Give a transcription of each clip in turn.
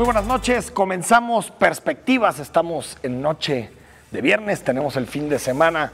Muy buenas noches, comenzamos Perspectivas, estamos en noche de viernes, tenemos el fin de semana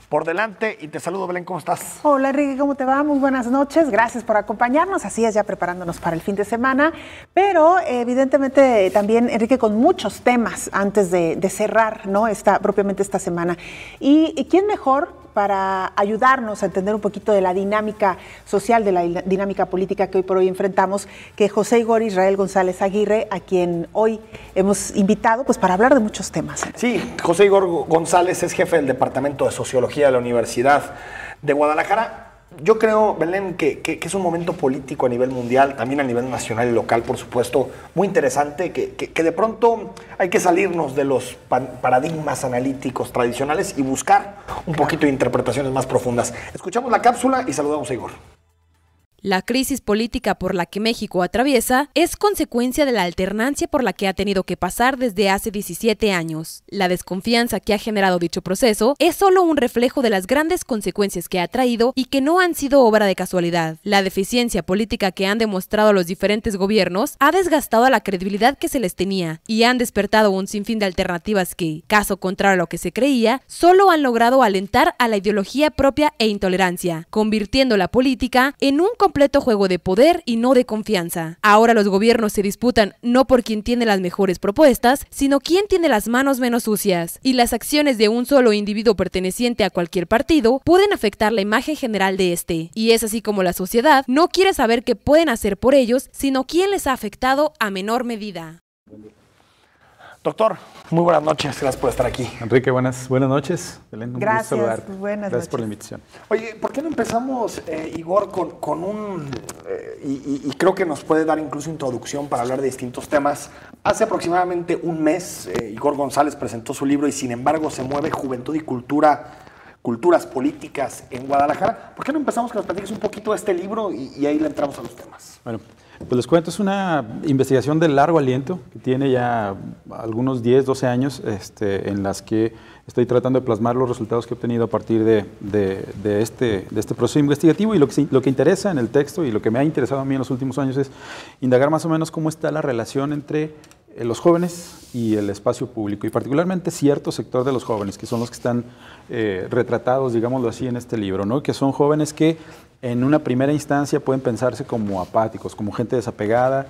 por delante y te saludo, Belén, ¿cómo estás? Hola Enrique, ¿cómo te va? Muy buenas noches, gracias por acompañarnos, así es, ya preparándonos para el fin de semana, pero evidentemente también, Enrique, con muchos temas antes de cerrar, ¿no? Propiamente esta semana. ¿Y quién mejor para ayudarnos a entender un poquito de la dinámica social, de la dinámica política que hoy por hoy enfrentamos, que José Igor Israel González Aguirre, a quien hoy hemos invitado pues para hablar de muchos temas? Sí, José Igor González es jefe del Departamento de Sociología de la Universidad de Guadalajara. Yo creo, Belén, que es un momento político a nivel mundial, también a nivel nacional y local, por supuesto, muy interesante, que de pronto hay que salirnos de los paradigmas analíticos tradicionales y buscar un poquito de interpretaciones más profundas. Escuchamos la cápsula y saludamos a Igor. La crisis política por la que México atraviesa es consecuencia de la alternancia por la que ha tenido que pasar desde hace 17 años. La desconfianza que ha generado dicho proceso es solo un reflejo de las grandes consecuencias que ha traído y que no han sido obra de casualidad. La deficiencia política que han demostrado los diferentes gobiernos ha desgastado la credibilidad que se les tenía y han despertado un sinfín de alternativas que, caso contrario a lo que se creía, solo han logrado alentar a la ideología propia e intolerancia, convirtiendo la política en un completo juego de poder y no de confianza. Ahora los gobiernos se disputan no por quién tiene las mejores propuestas, sino quién tiene las manos menos sucias, y las acciones de un solo individuo perteneciente a cualquier partido pueden afectar la imagen general de este. Y es así como la sociedad no quiere saber qué pueden hacer por ellos, sino quién les ha afectado a menor medida. Doctor, muy buenas noches, gracias por estar aquí. Enrique, buenas noches. Belén, gracias, saludarte. Buenas gracias noches. Por la invitación. Oye, ¿por qué no empezamos, Igor, con un... y creo que nos puede dar incluso introducción para hablar de distintos temas. Hace aproximadamente un mes, Igor González presentó su libro Y sin embargo se mueve Juventud y Culturas Políticas en Guadalajara. ¿Por qué no empezamos que nos platiques un poquito de este libro y ahí le entramos a los temas? Bueno, pues les cuento, es una investigación de largo aliento que tiene ya algunos 10, 12 años en las que estoy tratando de plasmar los resultados que he obtenido a partir de este proceso investigativo, y lo que interesa en el texto y lo que me ha interesado a mí en los últimos años es indagar más o menos cómo está la relación entre los jóvenes y el espacio público, y particularmente cierto sector de los jóvenes, que son los que están retratados, digámoslo así, en este libro, ¿no? Que son jóvenes que en una primera instancia pueden pensarse como apáticos, como gente desapegada,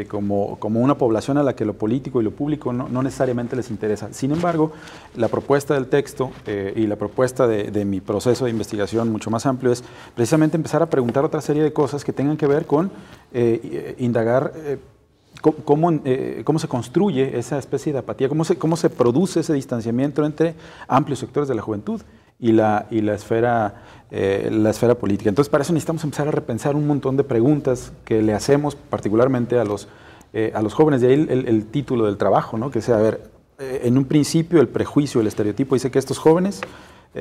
como una población a la que lo político y lo público no necesariamente les interesa. Sin embargo, la propuesta del texto y la propuesta de mi proceso de investigación mucho más amplio es precisamente empezar a preguntar otra serie de cosas que tengan que ver con indagar cómo se construye esa especie de apatía, cómo se produce ese distanciamiento entre amplios sectores de la juventud y la esfera política. Entonces, para eso necesitamos empezar a repensar un montón de preguntas que le hacemos particularmente a los jóvenes. De ahí el título del trabajo, ¿no? Que sea, a ver, en un principio el prejuicio, el estereotipo dice que estos jóvenes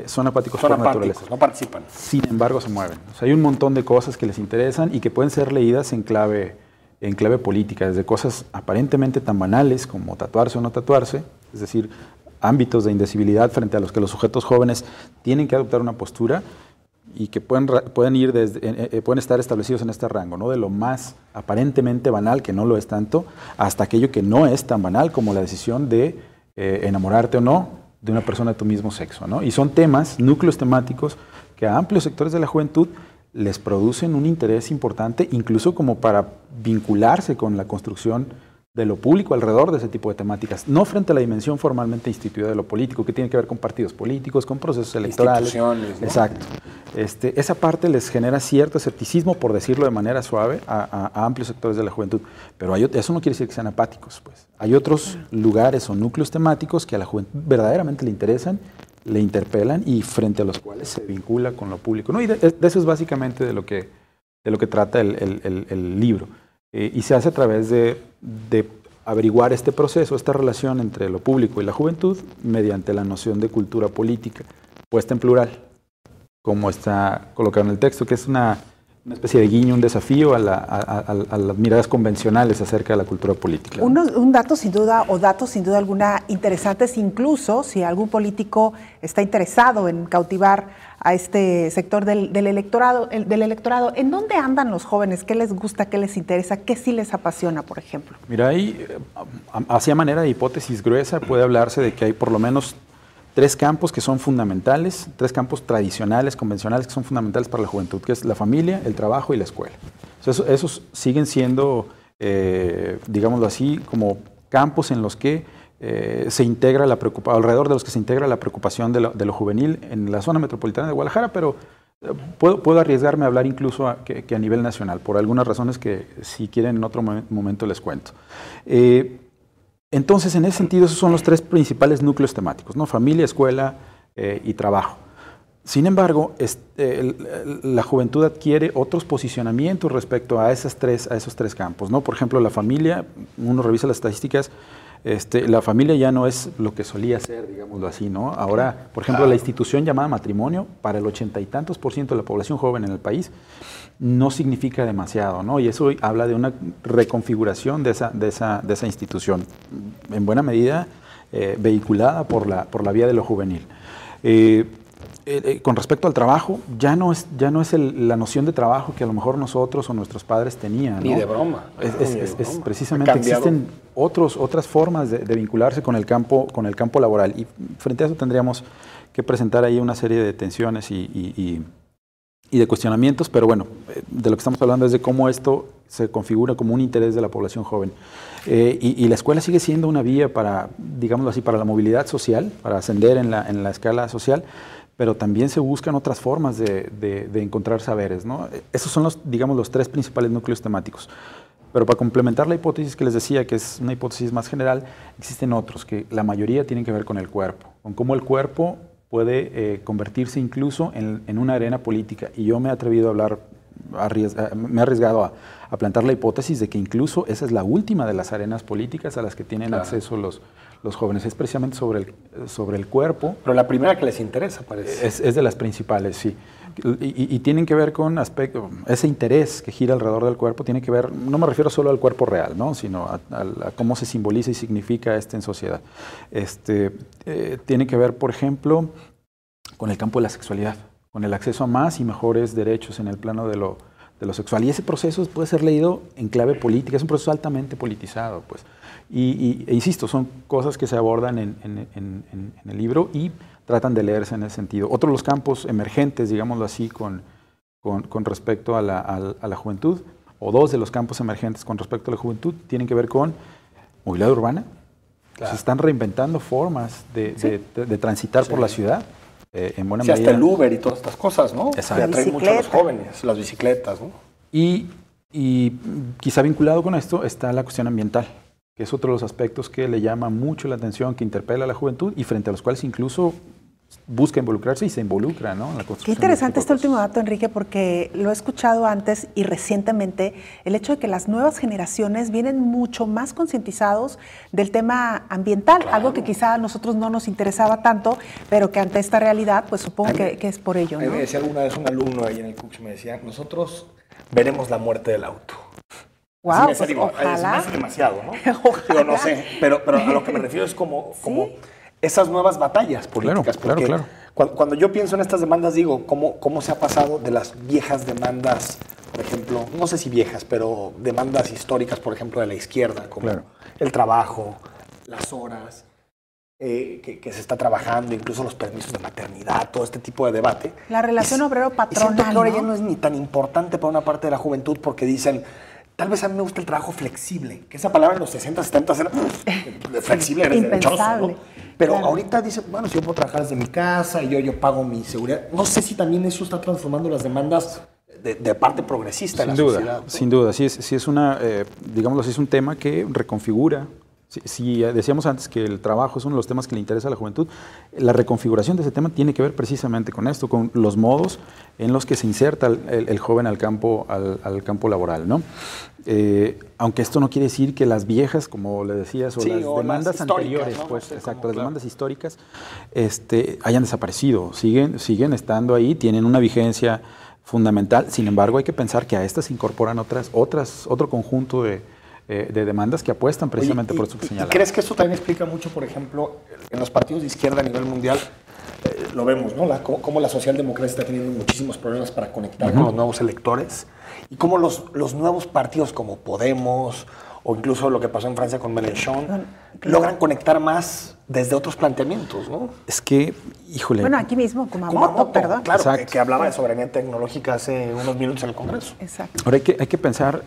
son apáticos por naturaleza. No participan. Sin embargo, se mueven. O sea, hay un montón de cosas que les interesan y que pueden ser leídas en clave política, desde cosas aparentemente tan banales como tatuarse o no tatuarse, es decir, ámbitos de indecibilidad frente a los que los sujetos jóvenes tienen que adoptar una postura y que pueden estar establecidos en este rango, ¿no? De lo más aparentemente banal, que no lo es tanto, hasta aquello que no es tan banal como la decisión de enamorarte o no de una persona de tu mismo sexo, ¿no? Y son temas, núcleos temáticos que a amplios sectores de la juventud les producen un interés importante, incluso como para vincularse con la construcción de lo público alrededor de ese tipo de temáticas, no frente a la dimensión formalmente instituida de lo político, que tiene que ver con partidos políticos, con procesos electorales. Instituciones, ¿no? Exacto. Esa parte les genera cierto escepticismo, por decirlo de manera suave, a amplios sectores de la juventud. Pero eso no quiere decir que sean apáticos, pues. Hay otros lugares o núcleos temáticos que a la juventud verdaderamente le interesan, le interpelan y frente a los cuales se vincula con lo público, ¿no? Y de eso es básicamente de lo que trata el libro. Y se hace a través de averiguar este proceso, esta relación entre lo público y la juventud mediante la noción de cultura política, puesta en plural, como está colocado en el texto, que es una una especie de guiño, un desafío a las miradas convencionales acerca de la cultura política. Un dato sin duda, o datos sin duda alguna interesantes, incluso si algún político está interesado en cautivar a este sector del electorado. ¿En dónde andan los jóvenes? ¿Qué les gusta? ¿Qué les interesa? ¿Qué sí les apasiona, por ejemplo? Mira, ahí, hacia manera de hipótesis gruesa, puede hablarse de que hay por lo menos 3 campos que son fundamentales, 3 campos tradicionales, convencionales, que son fundamentales para la juventud, que es la familia, el trabajo y la escuela. O sea, esos siguen siendo, digámoslo así, como campos en los que se integra la preocupación, alrededor de los que se integra la preocupación de lo juvenil en la zona metropolitana de Guadalajara, pero puedo arriesgarme a hablar incluso que a nivel nacional, por algunas razones que si quieren en otro momento les cuento. Entonces, en ese sentido, esos son los 3 principales núcleos temáticos, ¿no? Familia, escuela y trabajo. Sin embargo, la juventud adquiere otros posicionamientos respecto a esos tres campos, ¿no? Por ejemplo, la familia, uno revisa las estadísticas, la familia ya no es lo que solía ser, digámoslo así, ¿no? Ahora, por ejemplo, la institución llamada matrimonio, para el 80 y tantos % de la población joven en el país, no significa demasiado, ¿no? Y eso habla de una reconfiguración de esa institución, en buena medida vehiculada por la vía de lo juvenil. Con respecto al trabajo, ya no es la noción de trabajo que a lo mejor nosotros o nuestros padres tenían, ¿no? Ni de broma. Precisamente existen otras formas de vincularse con el campo laboral, y frente a eso tendríamos que presentar ahí una serie de tensiones y de cuestionamientos, pero bueno, de lo que estamos hablando es de cómo esto se configura como un interés de la población joven. Y la escuela sigue siendo una vía para, digámoslo así, para la movilidad social, para ascender en la escala social, pero también se buscan otras formas de encontrar saberes, ¿no? Esos son los 3 principales núcleos temáticos. Pero para complementar la hipótesis que les decía, que es una hipótesis más general, existen otros, que la mayoría tienen que ver con el cuerpo, con cómo el cuerpo puede convertirse incluso en una arena política. Y yo me he atrevido a hablar, me he arriesgado a plantear la hipótesis de que incluso esa es la última de las arenas políticas a las que tienen acceso los jóvenes. Es precisamente sobre el cuerpo. Pero la primera que les interesa, parece. Es de las principales, sí. Y tienen que ver con ese interés que gira alrededor del cuerpo, tiene que ver, no me refiero solo al cuerpo real, ¿no? Sino a cómo se simboliza y significa en sociedad. Tiene que ver, por ejemplo, con el campo de la sexualidad, con el acceso a más y mejores derechos en el plano de lo sexual. Y ese proceso puede ser leído en clave política, es un proceso altamente politizado, pues. E insisto, son cosas que se abordan en el libro y tratan de leerse en ese sentido. Otro de los campos emergentes, digámoslo así, con respecto a la juventud, o 2 de los campos emergentes con respecto a la juventud, tienen que ver con movilidad urbana. Claro. Se están reinventando formas de transitar por la ciudad. En buena medida. Hasta el Uber y todas estas cosas, ¿no? Exacto. Que atraen mucho a los jóvenes, las bicicletas, ¿no? Y quizá vinculado con esto está la cuestión ambiental, que es otro de los aspectos que le llama mucho la atención, que interpela a la juventud y frente a los cuales incluso busca involucrarse y se involucra, ¿no? En la construcción. Qué interesante este último dato, Enrique, porque lo he escuchado antes y recientemente, el hecho de que las nuevas generaciones vienen mucho más concientizados del tema ambiental, claro. Algo que quizá a nosotros no nos interesaba tanto, pero que ante esta realidad, pues supongo que es por ello, ¿no? Me decía alguna vez un alumno ahí en el CUCS, me decía, nosotros veremos la muerte del auto. Wow, pues digo, ojalá. es demasiado, ¿no? Digo, no sé, pero a lo que me refiero es como esas nuevas batallas políticas. Claro. Cuando yo pienso en estas demandas, digo, ¿cómo se ha pasado de las viejas demandas, por ejemplo, no sé si viejas, pero demandas históricas, por ejemplo, de la izquierda, como el trabajo, las horas, que se está trabajando, incluso los permisos de maternidad, todo este tipo de debate. La relación obrero-patronal, y siento que ahora ya no es ni tan importante para una parte de la juventud porque dicen, tal vez a mí me gusta el trabajo flexible, que esa palabra en los 60, 70 era flexible, era derechoso, ¿no? Pero ahorita dicen, bueno, si yo puedo trabajar desde mi casa y yo pago mi seguridad. No sé si también eso está transformando las demandas de parte progresista de la sociedad, ¿no? Sin duda, sí es una, digámoslo así, es un tema que reconfigura. Si decíamos antes que el trabajo es uno de los temas que le interesa a la juventud, la reconfiguración de ese tema tiene que ver precisamente con esto, con los modos en los que se inserta el joven al campo laboral, ¿no? Aunque esto no quiere decir que las viejas, como le decías, o las demandas anteriores, ¿no? Pues, exacto, las demandas históricas hayan desaparecido, siguen estando ahí, tienen una vigencia fundamental. Sin embargo, hay que pensar que a estas se incorporan otro conjunto de demandas que apuestan precisamente por eso que señalaba. ¿Crees que esto también explica mucho, por ejemplo, en los partidos de izquierda a nivel mundial? Lo vemos, ¿no? Cómo la socialdemocracia está teniendo muchísimos problemas para conectar con los nuevos electores y cómo los nuevos partidos como Podemos o incluso lo que pasó en Francia con Mélenchon logran conectar más desde otros planteamientos, ¿no? Es que, híjole... Bueno, aquí mismo, Kumamoto, perdón. Claro, que hablaba de soberanía tecnológica hace unos minutos en el Congreso. Exacto. Ahora hay que pensar,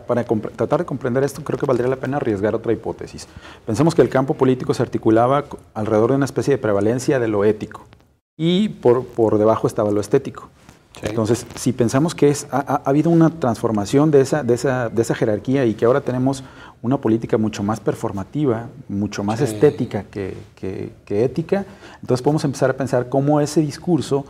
para tratar de comprender esto, creo que valdría la pena arriesgar otra hipótesis. Pensemos que el campo político se articulaba alrededor de una especie de prevalencia de lo ético y por debajo estaba lo estético. Sí. Entonces, si pensamos que ha habido una transformación de esa jerarquía y que ahora tenemos una política mucho más performativa, mucho más estética que ética, entonces podemos empezar a pensar cómo ese discurso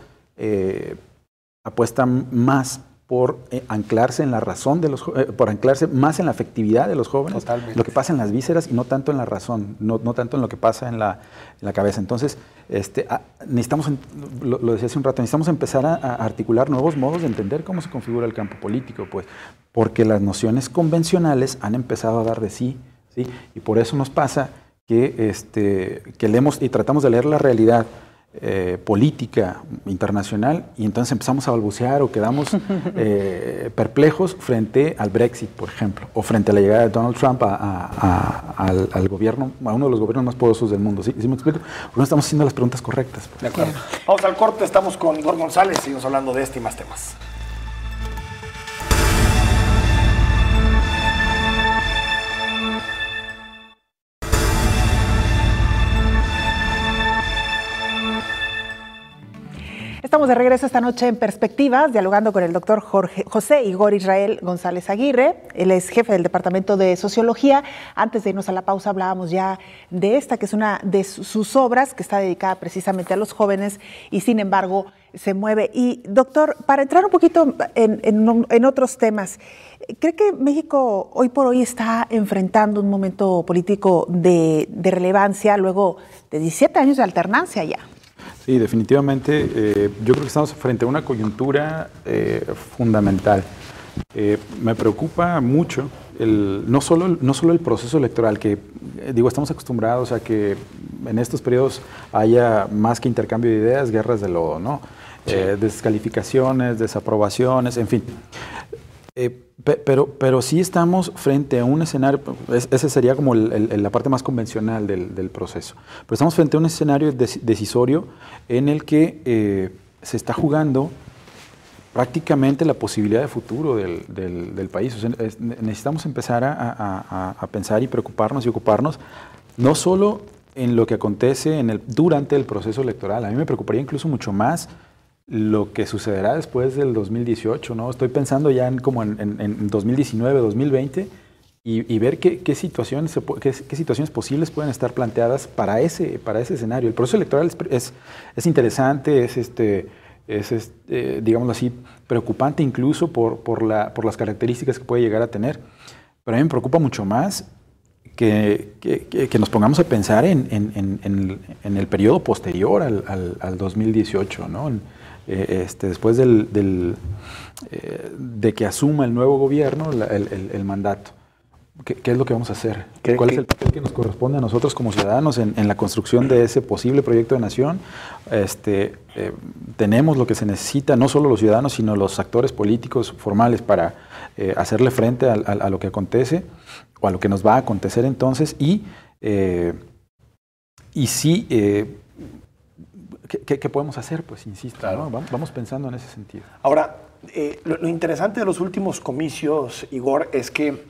apuesta más por anclarse en la razón de los por anclarse más en la afectividad de los jóvenes, totalmente, lo que pasa en las vísceras y no tanto en la razón, no tanto en lo que pasa en la cabeza. Entonces, necesitamos, lo decía hace un rato, necesitamos empezar a articular nuevos modos de entender cómo se configura el campo político, pues, porque las nociones convencionales han empezado a dar de sí, ¿sí? Y por eso nos pasa que leemos y tratamos de leer la realidad política internacional y entonces empezamos a balbucear o quedamos perplejos frente al Brexit, por ejemplo, o frente a la llegada de Donald Trump al gobierno, a uno de los gobiernos más poderosos del mundo. ¿Sí me explico? Porque no estamos haciendo las preguntas correctas. De acuerdo. Vamos al corte, estamos con Igor González, seguimos hablando de este y más temas. Estamos de regreso esta noche en Perspectivas, dialogando con el doctor José Igor Israel González Aguirre. Él es jefe del Departamento de Sociología. Antes de irnos a la pausa hablábamos ya de esta, que es una de sus obras, que está dedicada precisamente a los jóvenes y sin embargo se mueve. Y doctor, para entrar un poquito en otros temas, ¿cree que México hoy por hoy está enfrentando un momento político de relevancia luego de 17 años de alternancia ya? Sí, definitivamente. Yo creo que estamos frente a una coyuntura fundamental. Me preocupa mucho no solo el proceso electoral, que estamos acostumbrados a que en estos periodos haya más que intercambio de ideas, guerras de lodo, ¿no? Sí. Descalificaciones, desaprobaciones, en fin. Pero sí estamos frente a un escenario, ese sería como la parte más convencional del proceso, pero estamos frente a un escenario decisorio en el que se está jugando prácticamente la posibilidad de futuro del país. O sea, necesitamos empezar a pensar y preocuparnos y ocuparnos no solo en lo que acontece durante el proceso electoral. A mí me preocuparía incluso mucho más lo que sucederá después del 2018, ¿no? Estoy pensando ya en 2019, 2020 y ver qué situaciones posibles pueden estar planteadas para ese escenario. El proceso electoral es interesante, digámoslo así, preocupante incluso por las características que puede llegar a tener, pero a mí me preocupa mucho más que nos pongamos a pensar en el periodo posterior al 2018, ¿no? Después de que asuma el nuevo gobierno el mandato. ¿Qué es lo que vamos a hacer? ¿Cuál es el papel que nos corresponde a nosotros como ciudadanos en la construcción de ese posible proyecto de nación? Tenemos lo que se necesita, no solo los ciudadanos, sino los actores políticos formales para hacerle frente a lo que acontece o a lo que nos va a acontecer entonces y sí... ¿Qué podemos hacer? Pues insisto, claro, ¿no? Vamos pensando en ese sentido. Ahora, lo interesante de los últimos comicios, Igor, es que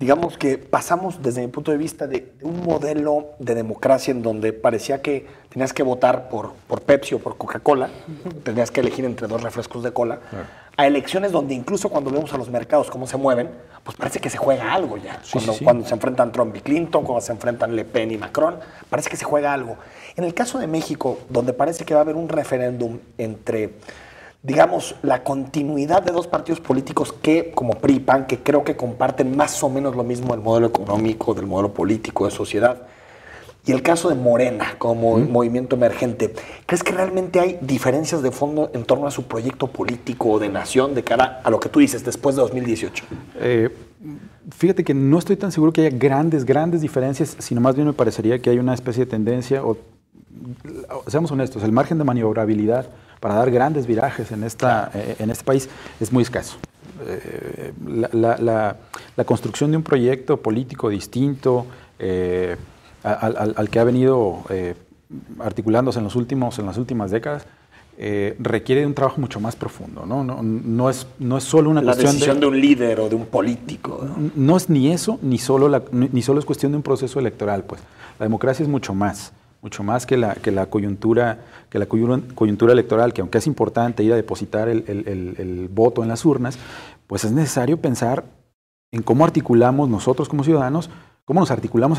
digamos que pasamos desde mi punto de vista de un modelo de democracia en donde parecía que tenías que votar por Pepsi o por Coca-Cola, tenías que elegir entre dos refrescos de cola, claro, a elecciones donde incluso cuando vemos a los mercados cómo se mueven, pues parece que se juega algo ya. Sí, cuando se enfrentan Trump y Clinton, cuando se enfrentan Le Pen y Macron, parece que se juega algo. En el caso de México, donde parece que va a haber un referéndum entre, digamos, la continuidad de dos partidos políticos que, como PRI y PAN, que creo que comparten más o menos lo mismo del modelo económico, del modelo político, de sociedad, y el caso de Morena como movimiento emergente, ¿crees que realmente hay diferencias de fondo en torno a su proyecto político o de nación de cara a lo que tú dices después de 2018? Fíjate que no estoy tan seguro que haya grandes diferencias, sino más bien me parecería que hay una especie de tendencia, seamos honestos, el margen de maniobrabilidad para dar grandes virajes en este país es muy escaso. La construcción de un proyecto político distinto al que ha venido articulándose en las últimas décadas requiere de un trabajo mucho más profundo, ¿no? No es solo una cuestión de... La decisión de un líder o de un político, ¿no? No es ni eso, ni solo es cuestión de un proceso electoral, pues. La democracia es mucho más que la coyuntura electoral, que aunque es importante ir a depositar el voto en las urnas, pues es necesario pensar en cómo articulamos nosotros como ciudadanos, cómo nos articulamos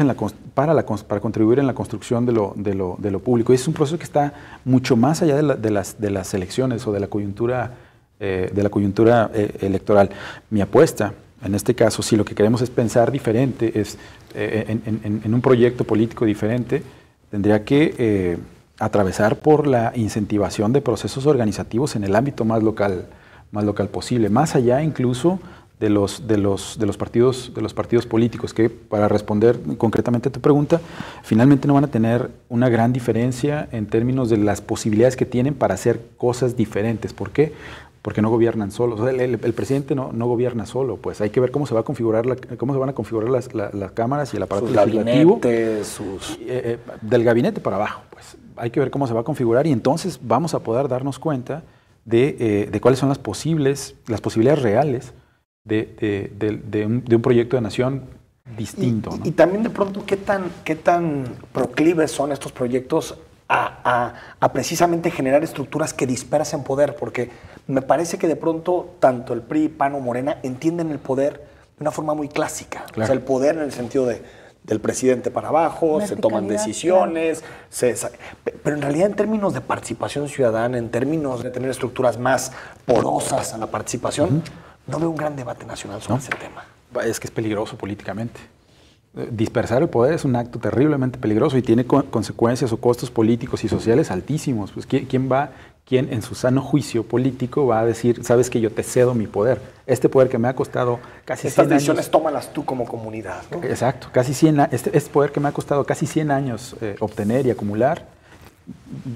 para contribuir en la construcción de lo público. Y es un proceso que está mucho más allá de las elecciones o de la coyuntura electoral. Mi apuesta, en este caso, si lo que queremos es pensar diferente, es en un proyecto político diferente, tendría que atravesar por la incentivación de procesos organizativos en el ámbito más local posible, más allá incluso de los partidos políticos, que, para responder concretamente a tu pregunta, finalmente no van a tener una gran diferencia en términos de las posibilidades que tienen para hacer cosas diferentes. ¿Por qué? Porque no gobiernan solos. O sea, el presidente no gobierna solo, pues hay que ver cómo se van a configurar las cámaras y el aparato legislativo. Del gabinete para abajo, pues hay que ver cómo se va a configurar, y entonces vamos a poder darnos cuenta de cuáles son las posibilidades reales de un proyecto de nación distinto, ¿no? Y también de pronto, ¿qué tan proclives son estos proyectos a precisamente generar estructuras que dispersen poder? Porque me parece que de pronto tanto el PRI, PAN o Morena entienden el poder de una forma muy clásica. Claro. O sea, el poder en el sentido del presidente para abajo, se toman decisiones, claro. Pero en realidad en términos de participación ciudadana, en términos de tener estructuras más porosas a la participación, no veo un gran debate nacional sobre ese tema. Es que es peligroso políticamente. Dispersar el poder es un acto terriblemente peligroso y tiene consecuencias o costos políticos y sociales altísimos. Pues, ¿quién en su sano juicio político va a decir, sabes que yo te cedo mi poder? Este poder que me ha costado casi 100 años. Estas decisiones tómalas tú como comunidad, ¿no? Exacto, casi 100 años. Este poder que me ha costado casi 100 años obtener y acumular,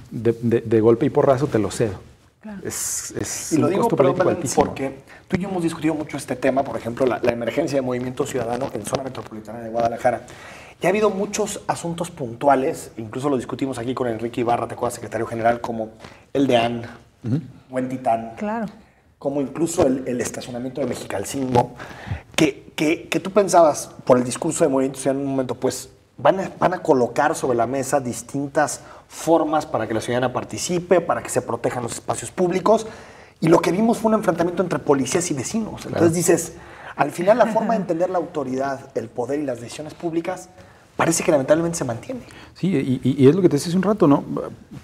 de golpe y porrazo te lo cedo. Claro. Es y lo un digo, costo político altísimo. Porque tú y yo hemos discutido mucho este tema, por ejemplo, la emergencia de movimiento ciudadano en zona metropolitana de Guadalajara. Y ha habido muchos asuntos puntuales, incluso lo discutimos aquí con Enrique Ibarra, ¿te acuerdas, secretario general? Como el de AN, Buen Titán, claro, como incluso el estacionamiento de Mexicalcingo, que tú pensabas, por el discurso de movimiento ciudadano en un momento, pues van a colocar sobre la mesa distintas formas para que la ciudadana participe, para que se protejan los espacios públicos, y lo que vimos fue un enfrentamiento entre policías y vecinos. Entonces dices, al final la forma de entender la autoridad, el poder y las decisiones públicas parece que lamentablemente se mantiene. Sí, y es lo que te decía hace un rato, ¿no?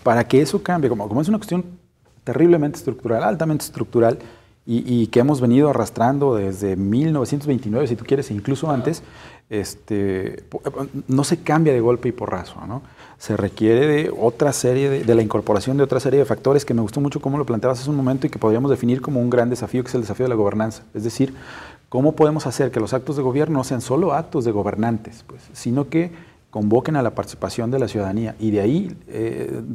Para que eso cambie, como es una cuestión terriblemente estructural, altamente estructural, y que hemos venido arrastrando desde 1929, si tú quieres, e incluso antes, no se cambia de golpe y porrazo, ¿no? Se requiere de otra serie, de la incorporación de otra serie de factores, que me gustó mucho cómo lo planteabas hace un momento y que podríamos definir como un gran desafío, que es el desafío de la gobernanza. Es decir, ¿cómo podemos hacer que los actos de gobierno no sean solo actos de gobernantes, pues, sino que convoquen a la participación de la ciudadanía? Y de ahí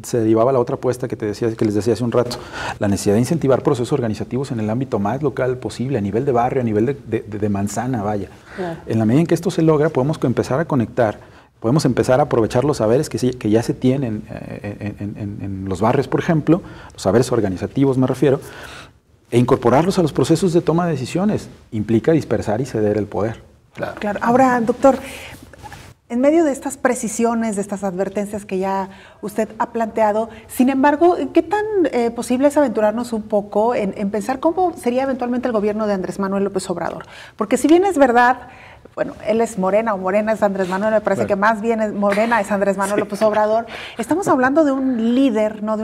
se derivaba la otra apuesta que les decía hace un rato, la necesidad de incentivar procesos organizativos en el ámbito más local posible, a nivel de barrio, a nivel de manzana, vaya. Claro. En la medida en que esto se logra, podemos empezar a conectar, podemos empezar a aprovechar los saberes que ya se tienen en los barrios, por ejemplo, los saberes organizativos me refiero, e incorporarlos a los procesos de toma de decisiones. Implica dispersar y ceder el poder. Claro. Claro. Ahora, doctor, en medio de estas precisiones, de estas advertencias que ya usted ha planteado, sin embargo, ¿qué tan posible es aventurarnos un poco en pensar cómo sería eventualmente el gobierno de Andrés Manuel López Obrador? Porque si bien es verdad, bueno, él es Morena o Morena es Andrés Manuel, me parece que más bien es Morena es Andrés Manuel López Obrador. Estamos hablando de un líder, ¿no?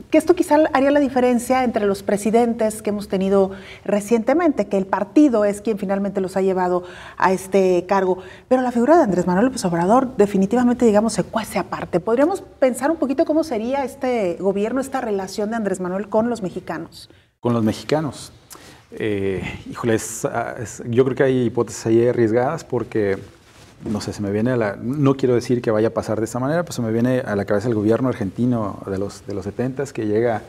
Que esto quizá haría la diferencia entre los presidentes que hemos tenido recientemente, que el partido es quien finalmente los ha llevado a este cargo. Pero la figura de Andrés Manuel López Obrador definitivamente, digamos, se cuece aparte. ¿Podríamos pensar un poquito cómo sería este gobierno, esta relación de Andrés Manuel con los mexicanos? Con los mexicanos. Híjole, yo creo que hay hipótesis ahí arriesgadas porque, no sé, se me viene no quiero decir que vaya a pasar de esta manera, pero se me viene a la cabeza el gobierno argentino de los 70s que llega,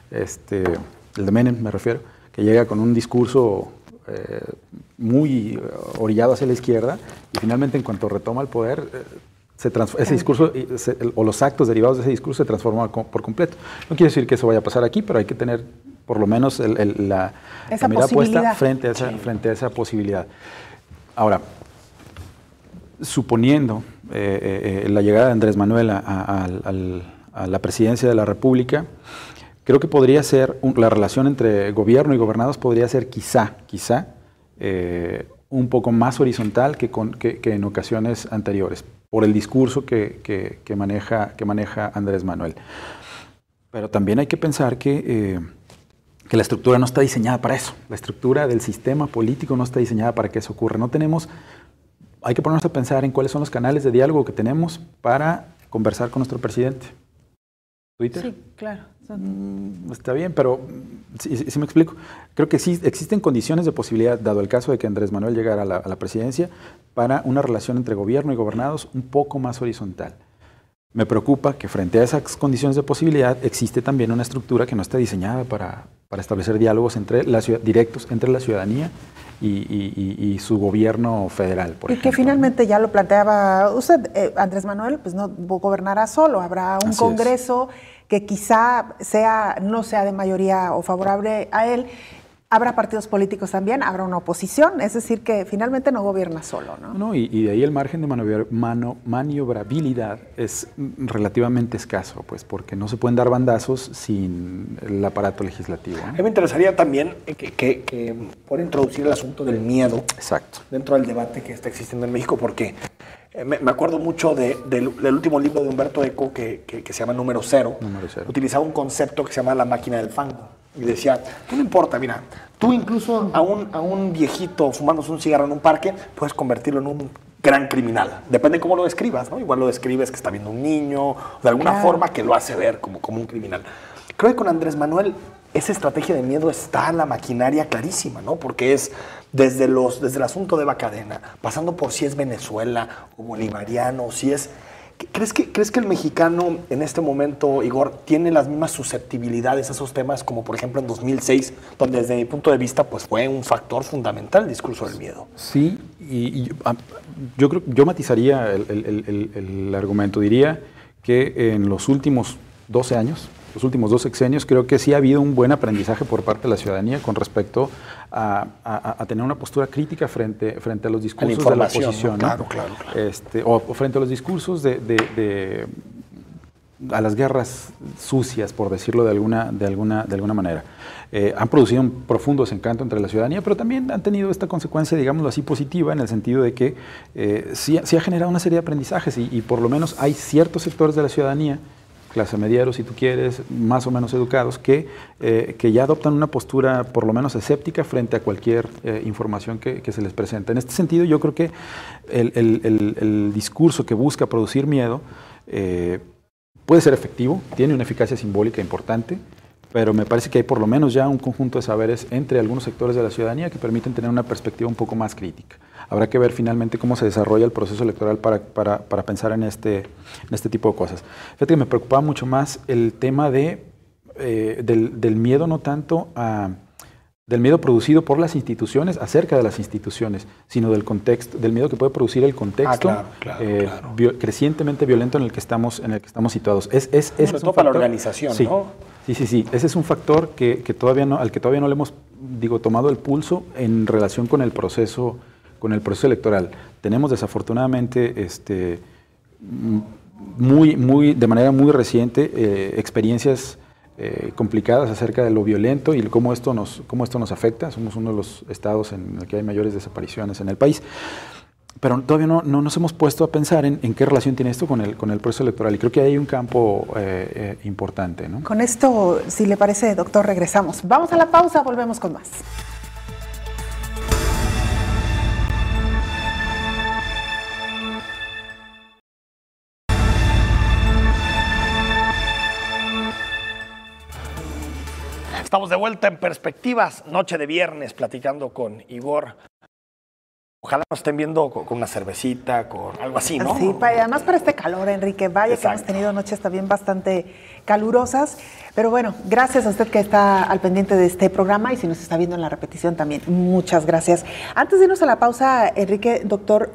el de Menem me refiero, que llega con un discurso muy orillado hacia la izquierda y finalmente en cuanto retoma el poder, ese discurso o los actos derivados de ese discurso se transforman por completo. No quiere decir que eso vaya a pasar aquí, pero hay que tener por lo menos la mirada puesta frente a esa posibilidad. Ahora, suponiendo la llegada de Andrés Manuel a la presidencia de la República, creo que podría ser, la relación entre gobierno y gobernados podría ser quizá un poco más horizontal que en ocasiones anteriores, por el discurso que maneja Andrés Manuel. Pero también hay que pensar que la estructura no está diseñada para eso. La estructura del sistema político no está diseñada para que eso ocurra. Hay que ponernos a pensar en cuáles son los canales de diálogo que tenemos para conversar con nuestro presidente. ¿Twitter? Sí, claro. Está bien, pero sí me explico. Creo que sí existen condiciones de posibilidad, dado el caso de que Andrés Manuel llegara a la presidencia, para una relación entre gobierno y gobernados un poco más horizontal. Me preocupa que frente a esas condiciones de posibilidad existe también una estructura que no está diseñada para establecer diálogos directos entre la ciudadanía y su gobierno federal, por ejemplo. Y que finalmente ya lo planteaba usted, Andrés Manuel, pues no gobernará solo, habrá un Congreso que quizá no sea de mayoría o favorable a él. Habrá partidos políticos también, habrá una oposición, es decir, que finalmente no gobierna solo, ¿no? No, y de ahí el margen de maniobrabilidad es relativamente escaso, pues, porque no se pueden dar bandazos sin el aparato legislativo, ¿no? A mí me interesaría también que por introducir el asunto del miedo. Exacto. Dentro del debate que está existiendo en México, porque me acuerdo mucho del último libro de Humberto Eco que se llama Número Cero. Utilizaba un concepto que se llama la máquina del fango. Y decía, no importa, mira, tú incluso a un viejito fumándose un cigarro en un parque puedes convertirlo en un gran criminal. Depende cómo lo describas, ¿no? Igual lo describes que está viendo un niño, de alguna forma que lo hace ver como un criminal. Creo que con Andrés Manuel esa estrategia de miedo está en la maquinaria clarísima, ¿no? Porque es desde el asunto de Eva Cadena, pasando por si es Venezuela o bolivariano, si es... ¿Crees que el mexicano en este momento, Igor, tiene las mismas susceptibilidades a esos temas como por ejemplo en 2006, donde desde mi punto de vista pues fue un factor fundamental el discurso del miedo? Sí, y yo matizaría el argumento. Diría que en los últimos 12 años, los últimos 2 sexenios, creo que sí ha habido un buen aprendizaje por parte de la ciudadanía con respecto a tener una postura crítica frente a los discursos de la oposición, ¿no? Claro. O frente a los discursos a las guerras sucias, por decirlo de alguna manera. Han producido un profundo desencanto entre la ciudadanía, pero también han tenido esta consecuencia, digámoslo así, positiva, en el sentido de que sí ha generado una serie de aprendizajes y por lo menos hay ciertos sectores de la ciudadanía, clase medieros, si tú quieres, más o menos educados, que ya adoptan una postura por lo menos escéptica frente a cualquier información que se les presenta. En este sentido, yo creo que el discurso que busca producir miedo puede ser efectivo, tiene una eficacia simbólica importante, pero me parece que hay por lo menos ya un conjunto de saberes entre algunos sectores de la ciudadanía que permiten tener una perspectiva un poco más crítica. Habrá que ver finalmente cómo se desarrolla el proceso electoral para pensar en este tipo de cosas. Fíjate que me preocupaba mucho más el tema del miedo, no tanto del miedo producido por las instituciones acerca de las instituciones, sino del contexto, del miedo que puede producir el contexto claro. Crecientemente violento en el que estamos situados. Sobre todo para la organización, sí, ¿no? Sí. Ese es un factor al que todavía no le hemos tomado el pulso en relación con el proceso electoral. Tenemos desafortunadamente de manera muy reciente experiencias complicadas acerca de lo violento y cómo esto nos afecta. Somos uno de los estados en el que hay mayores desapariciones en el país. pero todavía no nos hemos puesto a pensar en qué relación tiene esto con el proceso electoral, y creo que hay un campo importante, ¿no? Con esto, si le parece, doctor, regresamos. Vamos a la pausa, volvemos con más. Estamos de vuelta en Perspectivas, noche de viernes, platicando con Igor. Ojalá nos estén viendo con una cervecita, con algo así, ¿no? Sí, además para este calor, Enrique, vaya. Exacto. Que hemos tenido noches también bastante calurosas, pero bueno, gracias a usted que está al pendiente de este programa, y si nos está viendo en la repetición también, muchas gracias. Antes de irnos a la pausa, Enrique, doctor,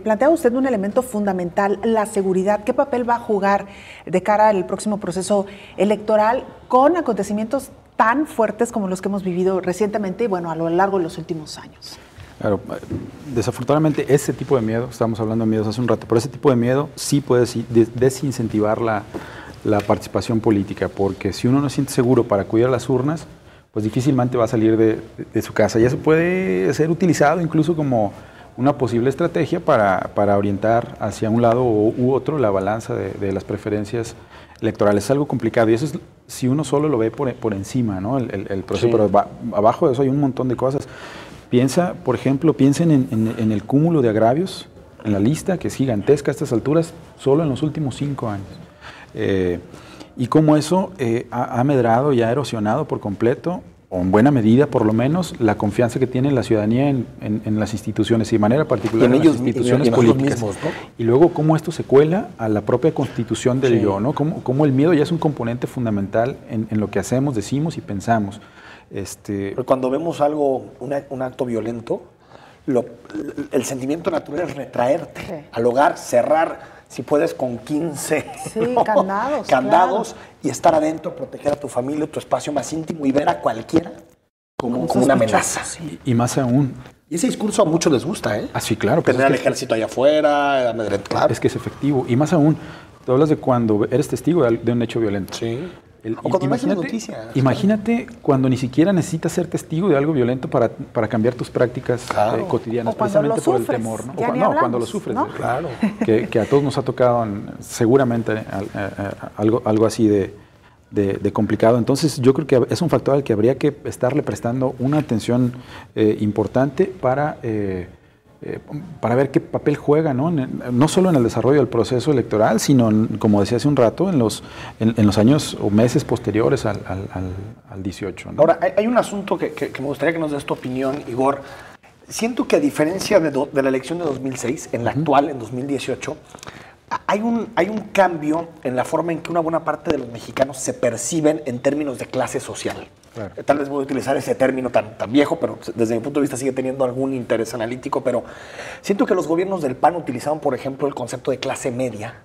plantea usted un elemento fundamental, la seguridad. ¿Qué papel va a jugar de cara al próximo proceso electoral con acontecimientos tan fuertes como los que hemos vivido recientemente y bueno, a lo largo de los últimos años? Claro, desafortunadamente ese tipo de miedo, estábamos hablando de miedos hace un rato, pero ese tipo de miedo sí puede desincentivar la participación política, porque si uno no se siente seguro para acudir a las urnas, pues difícilmente va a salir de su casa, y eso puede ser utilizado incluso como una posible estrategia para orientar hacia un lado u otro la balanza de las preferencias electorales. Es algo complicado, y eso es si uno solo lo ve por encima, ¿no? El proceso, sí. Pero abajo de eso hay un montón de cosas. Por ejemplo, piensen en el cúmulo de agravios en la lista, que es gigantesca a estas alturas, solo en los últimos 5 años. Y cómo eso ha medrado y ha erosionado por completo, o en buena medida por lo menos, la confianza que tiene la ciudadanía en las instituciones, y de manera particular en las instituciones políticas. Mismos, ¿no? Y luego cómo esto se cuela a la propia constitución del yo, ¿no? Cómo el miedo ya es un componente fundamental en lo que hacemos, decimos y pensamos. Pero cuando vemos algo, un acto violento, el sentimiento natural es retraerte, sí. Al hogar, cerrar, si puedes, con 15 sí, ¿no? candados claro. Y estar adentro, proteger a tu familia, tu espacio más íntimo, y ver a cualquiera como una amenaza. Sí. Y más aún. Y ese discurso a muchos les gusta, ¿eh? Ah, sí, claro. Tener al ejército allá afuera, claro. Es que es efectivo. Y más aún, tú hablas de cuando eres testigo de un hecho violento. Sí. O cuando ves noticias. Imagínate cuando ni siquiera necesitas ser testigo de algo violento para cambiar tus prácticas cotidianas, precisamente por el temor, ¿no? Cuando lo sufres, ¿no? Claro. Que a todos nos ha tocado seguramente algo así de complicado. Entonces yo creo que es un factor al que habría que estarle prestando una atención importante para ver qué papel juega, no solo en el desarrollo del proceso electoral, sino, como decía hace un rato, en los años o meses posteriores al 18. ¿no? Ahora, hay un asunto que me gustaría que nos des tu opinión, Igor. Siento que a diferencia de la elección de 2006, en la actual, en 2018, hay un cambio en la forma en que una buena parte de los mexicanos se perciben en términos de clase social. Claro. Tal vez voy a utilizar ese término tan viejo, pero desde mi punto de vista sigue teniendo algún interés analítico, pero siento que los gobiernos del PAN utilizaron, por ejemplo, el concepto de clase media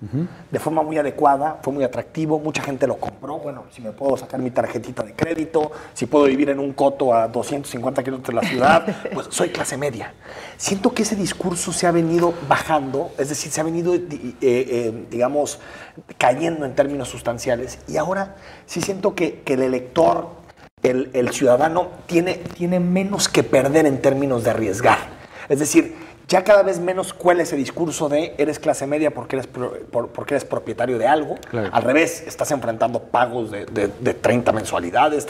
de forma muy adecuada, fue muy atractivo, mucha gente lo compró. Bueno, si me puedo sacar mi tarjetita de crédito, si puedo vivir en un coto a 250 kilómetros de la ciudad, pues soy clase media. Siento que ese discurso se ha venido bajando, es decir, se ha venido, digamos, cayendo en términos sustanciales, y ahora sí siento que el elector, el ciudadano tiene menos que perder en términos de arriesgar. Es decir, ya cada vez menos cuela ese discurso de eres clase media porque eres propietario de algo. Claro. Al revés, estás enfrentando pagos de 30 mensualidades.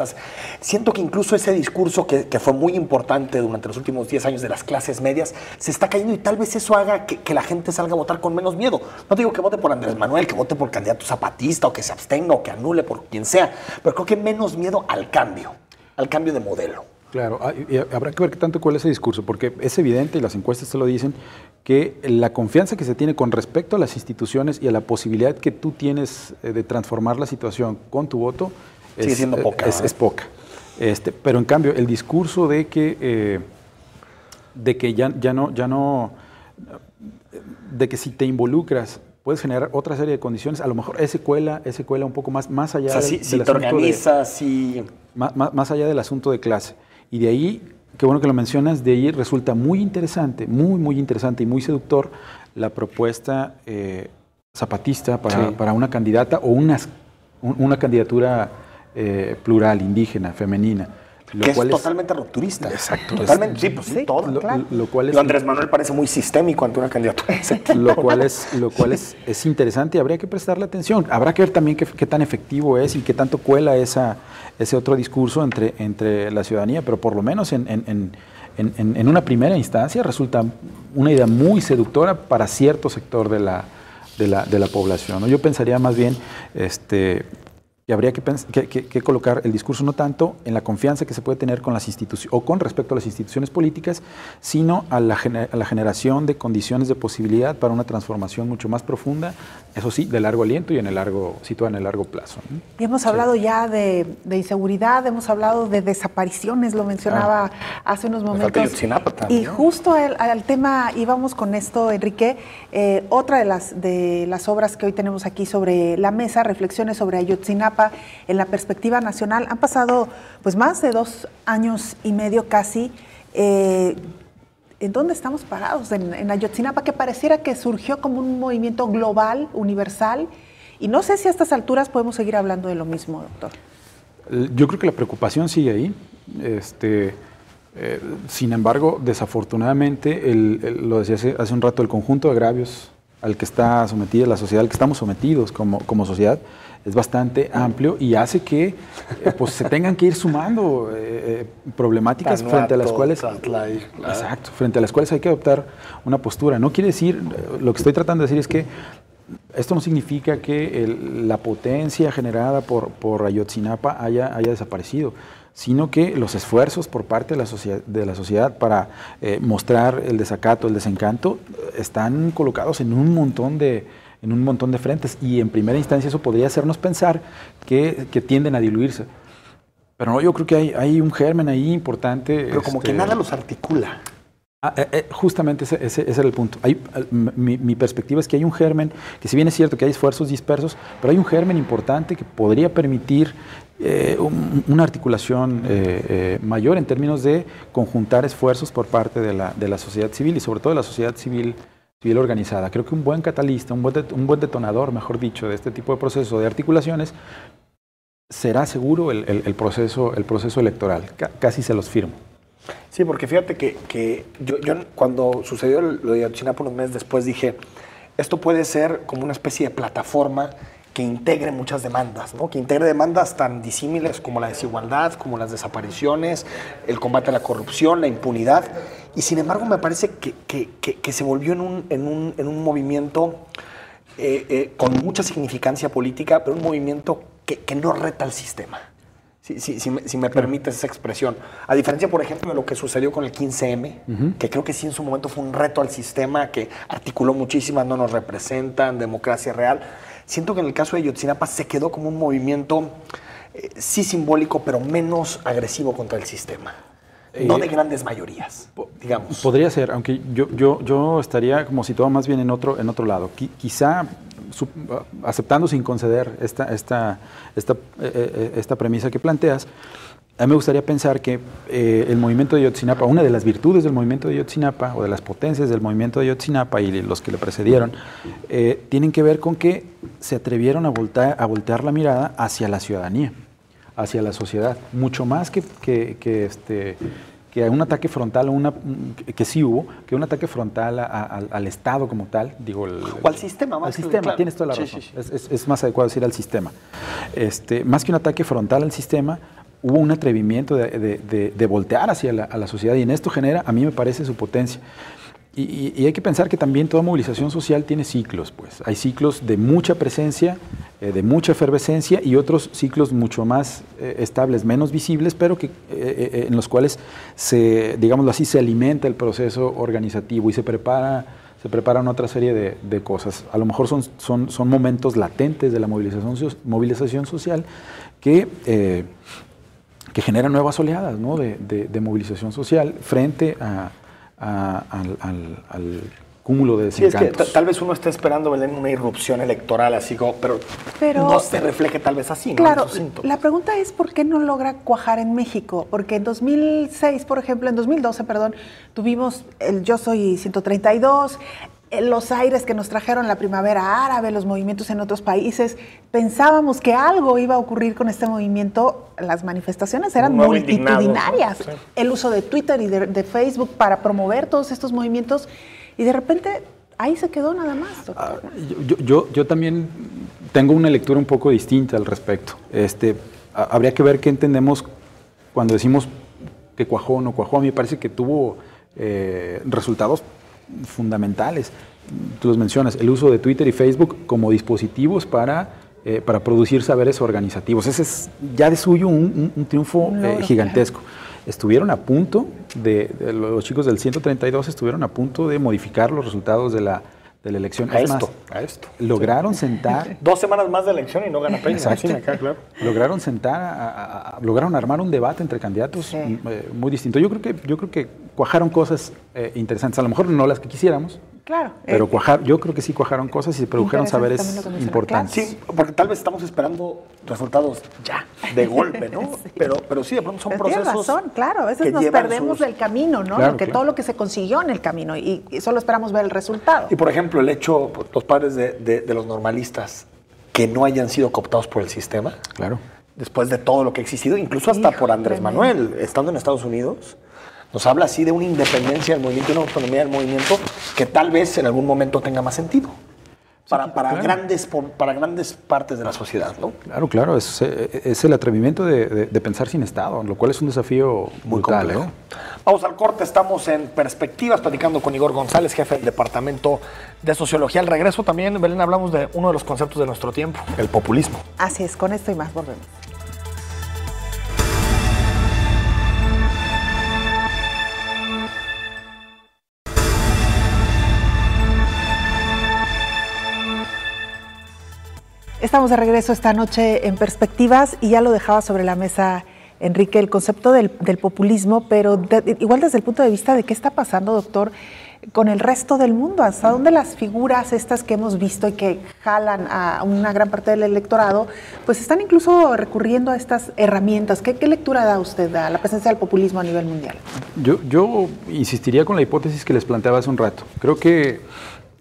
Siento que incluso ese discurso que fue muy importante durante los últimos 10 años de las clases medias se está cayendo, y tal vez eso haga que la gente salga a votar con menos miedo. No digo que vote por Andrés Manuel, que vote por candidato zapatista, o que se abstenga, o que anule por quien sea, pero creo que menos miedo al cambio de modelo. Claro, y habrá que ver qué tanto cuál es ese discurso, porque es evidente, y las encuestas te lo dicen, que la confianza que se tiene con respecto a las instituciones y a la posibilidad que tú tienes de transformar la situación con tu voto sigue siendo poca. Es poca. Pero en cambio, el discurso de que de que si te involucras puedes generar otra serie de condiciones, a lo mejor ese cuela un poco más allá del si te organizas, más allá del asunto de clase. Y de ahí, qué bueno que lo mencionas, de ahí resulta muy interesante, muy interesante y muy seductor la propuesta zapatista para una candidata o una candidatura plural, indígena, femenina. que es totalmente rupturista. Exacto. Totalmente, sí, pues sí, todo. Lo cual es, Andrés Manuel parece muy sistémico ante una candidatura. Lo cual es interesante y habría que prestarle atención. Habrá que ver también qué tan efectivo es y qué tanto cuela ese otro discurso entre la ciudadanía, pero por lo menos en una primera instancia resulta una idea muy seductora para cierto sector de la población, ¿no? Yo pensaría más bien que habría que colocar el discurso no tanto en la confianza que se puede tener con las instituciones o con respecto a las instituciones políticas, sino a la generación de condiciones de posibilidad para una transformación mucho más profunda, eso sí, de largo aliento y situada en el largo plazo, ¿no? Y hemos hablado ya de inseguridad, hemos hablado de desapariciones, lo mencionaba hace unos momentos. Ayotzinapa también. Y justo al tema íbamos con esto, Enrique, otra de las obras que hoy tenemos aquí sobre la mesa, reflexiones sobre Ayotzinapa en la perspectiva nacional. Han pasado pues más de 2 años y medio casi. ¿En dónde estamos parados? En Ayotzinapa, que pareciera que surgió como un movimiento global, universal, y no sé si a estas alturas podemos seguir hablando de lo mismo, doctor. Yo creo que la preocupación sigue ahí. Sin embargo, desafortunadamente, lo decía hace un rato, el conjunto de agravios al que está sometida la sociedad, al que estamos sometidos como sociedad, es bastante amplio y hace que pues se tengan que ir sumando problemáticas frente a las cuales exacto, frente a las cuales hay que adoptar una postura. No quiere decir, lo que estoy tratando de decir es que esto no significa que la potencia generada por Ayotzinapa haya desaparecido, sino que los esfuerzos por parte de la sociedad para mostrar el desacato, el desencanto, están colocados en un montón de frentes, y en primera instancia eso podría hacernos pensar que tienden a diluirse. Pero no, yo creo que hay un germen ahí importante. Pero como que nada los articula. Justamente ese era el punto. Mi perspectiva es que hay un germen, que si bien es cierto que hay esfuerzos dispersos, pero hay un germen importante que podría permitir una articulación mayor en términos de conjuntar esfuerzos por parte de la sociedad civil y sobre todo de la sociedad civil organizada. Creo que un buen catalista, un buen detonador, mejor dicho, de este tipo de proceso de articulaciones será seguro el proceso electoral. Casi se los firmo. Sí, porque fíjate que yo cuando sucedió lo de Ayotzinapa unos meses después dije, esto puede ser como una especie de plataforma que integre muchas demandas, ¿no? Que integre demandas tan disímiles como la desigualdad, como las desapariciones, el combate a la corrupción, la impunidad. Y sin embargo me parece que se volvió en un movimiento con mucha significancia política, pero un movimiento que no reta al sistema. Si me permites esa expresión. A diferencia, por ejemplo, de lo que sucedió con el 15M, que creo que sí en su momento fue un reto al sistema, que articuló muchísimas, no nos representan, democracia real. Siento que en el caso de Ayotzinapa se quedó como un movimiento sí simbólico, pero menos agresivo contra el sistema. No de grandes mayorías, digamos. Podría ser, aunque yo estaría como situado más bien en otro lado. Quizá aceptando sin conceder esta premisa que planteas, a mí me gustaría pensar que el movimiento de Ayotzinapa, una de las virtudes del movimiento de Ayotzinapa o de las potencias del movimiento de Ayotzinapa y los que le precedieron, tienen que ver con que se atrevieron a voltear la mirada hacia la ciudadanía, hacia la sociedad, mucho más que un ataque frontal, que sí hubo, que un ataque frontal al Estado como tal, digo... O al sistema, más al sistema, claro. Tienes toda la razón. Sí. Es más adecuado decir al sistema. Más que un ataque frontal al sistema, hubo un atrevimiento de voltear hacia la sociedad, y en esto genera, a mí me parece, su potencia. Y hay que pensar que también toda movilización social tiene ciclos, pues. Hay ciclos de mucha presencia, de mucha efervescencia, y otros ciclos mucho más estables, menos visibles, pero en los cuales digámoslo así, se alimenta el proceso organizativo y se preparan otra serie de cosas. A lo mejor son momentos latentes de la movilización social que generan nuevas oleadas, ¿no? de movilización social frente al cúmulo de desencantos. Sí, es que tal vez uno esté esperando, Belén, una irrupción electoral, así como, pero no se refleje tal vez así, ¿no? Claro, la pregunta es ¿por qué no logra cuajar en México? Porque en 2012, tuvimos el Yo Soy 132, los aires que nos trajeron la primavera árabe, los movimientos en otros países, pensábamos que algo iba a ocurrir con este movimiento. Las manifestaciones eran multitudinarias. Sí. El uso de Twitter y de Facebook para promover todos estos movimientos, y de repente ahí se quedó nada más, doctor. Yo también tengo una lectura un poco distinta al respecto. Habría que ver qué entendemos cuando decimos que cuajó o no cuajó. A mí me parece que tuvo resultados fundamentales. Tú los mencionas, el uso de Twitter y Facebook como dispositivos para producir saberes organizativos. Ese es ya de suyo un triunfo gigantesco. Estuvieron a punto los chicos del 132 estuvieron a punto de modificar los resultados de la elección. A esto. Lograron sentar... 2 semanas más de elección y no gana Peña. Acá, claro. Lograron sentar, lograron armar un debate entre candidatos muy distinto. Yo creo que cuajaron cosas interesantes, a lo mejor no las que quisiéramos. Claro. Pero yo creo que sí cuajaron cosas y se produjeron saberes importantes. Claro. Sí, porque tal vez estamos esperando resultados ya, de golpe, ¿no? Sí. Pero sí, de pronto son procesos. Tienes razón, claro. A veces nos perdemos del camino, ¿no? Claro, todo lo que se consiguió en el camino y solo esperamos ver el resultado. Y por ejemplo, el hecho, los padres de los normalistas que no hayan sido cooptados por el sistema. Claro. Después de todo lo que ha existido, incluso hasta por Andrés Manuel, estando en Estados Unidos. Nos habla así de una independencia del movimiento y una autonomía del movimiento que tal vez en algún momento tenga más sentido para grandes partes de la sociedad, ¿no? Claro. Es el atrevimiento de pensar sin Estado, lo cual es un desafío muy brutal, complejo. Vamos al corte, estamos en Perspectivas, platicando con Igor González, jefe del Departamento de Sociología. Al regreso también, Belén, hablamos de uno de los conceptos de nuestro tiempo, el populismo. Así es, con esto y más volvemos. Estamos de regreso esta noche en Perspectivas y ya lo dejaba sobre la mesa Enrique, el concepto del populismo, pero igual desde el punto de vista de qué está pasando, doctor, con el resto del mundo, hasta dónde las figuras estas que hemos visto y que jalan a una gran parte del electorado, pues están incluso recurriendo a estas herramientas. ¿Qué lectura da usted a la presencia del populismo a nivel mundial? Yo insistiría con la hipótesis que les planteaba hace un rato. Creo que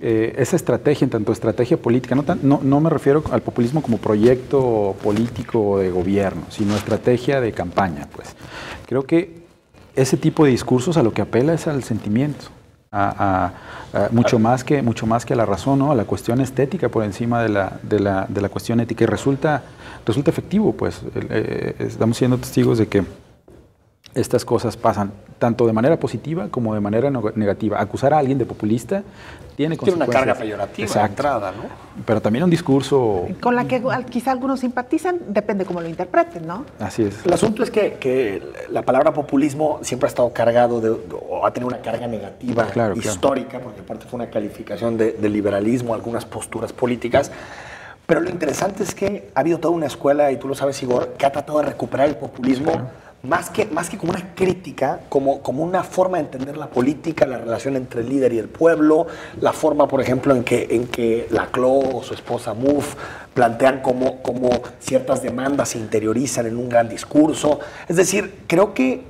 esa estrategia, en tanto estrategia política, no me refiero al populismo como proyecto político de gobierno, sino estrategia de campaña, pues. Creo que ese tipo de discursos a lo que apela es al sentimiento, mucho más que a la razón, ¿no? A la cuestión estética por encima de la cuestión ética, y resulta efectivo, pues. Estamos siendo testigos de que estas cosas pasan tanto de manera positiva como de manera negativa. Acusar a alguien de populista tiene consecuencias. Tiene una carga peyorativa de entrada, ¿no? Pero también un discurso... Con la que quizá algunos simpatizan, depende cómo lo interpreten, ¿no? Así es. El asunto es que la palabra populismo siempre ha estado cargado o ha tenido una carga negativa histórica, porque aparte fue una calificación de liberalismo, algunas posturas políticas. Pero lo interesante es que ha habido toda una escuela, y tú lo sabes, Igor, que ha tratado de recuperar el populismo más que como una crítica, como una forma de entender la política, la relación entre el líder y el pueblo, la forma, por ejemplo, en que Laclau o su esposa Mouffe plantean cómo ciertas demandas se interiorizan en un gran discurso. Es decir, creo que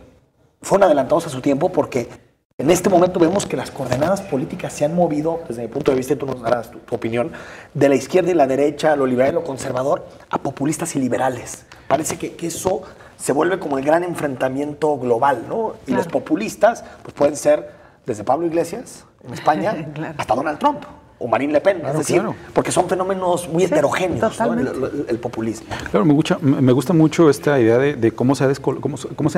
fueron adelantados a su tiempo porque en este momento vemos que las coordenadas políticas se han movido, desde mi punto de vista, y tú nos darás tu opinión, de la izquierda y la derecha, a lo liberal y lo conservador, a populistas y liberales. Parece que eso se vuelve como el gran enfrentamiento global, ¿no? Y los populistas pues pueden ser desde Pablo Iglesias, en España, hasta Donald Trump o Marine Le Pen. Es decir, porque son fenómenos muy heterogéneos, ¿no? el populismo. Claro, me gusta mucho esta idea de cómo se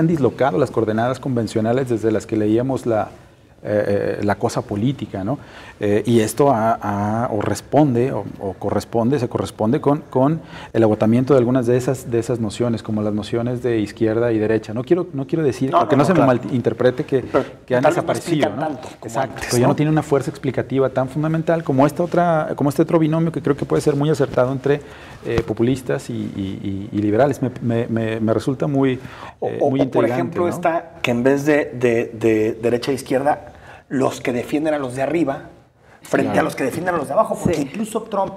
han dislocado las coordenadas convencionales desde las que leíamos la cosa política, ¿no? Y esto se corresponde con el agotamiento de algunas de esas nociones, como las nociones de izquierda y derecha. No quiero decir, porque no se me malinterprete que han desaparecido, ¿no? Exacto, pero ya no tiene una fuerza explicativa tan fundamental como este otro binomio que creo que puede ser muy acertado entre populistas y liberales. Me resulta muy intrigante, por ejemplo, ¿no? está que en vez de derecha e izquierda, los que defienden a los de arriba frente a los que defienden a los de abajo, porque incluso Trump,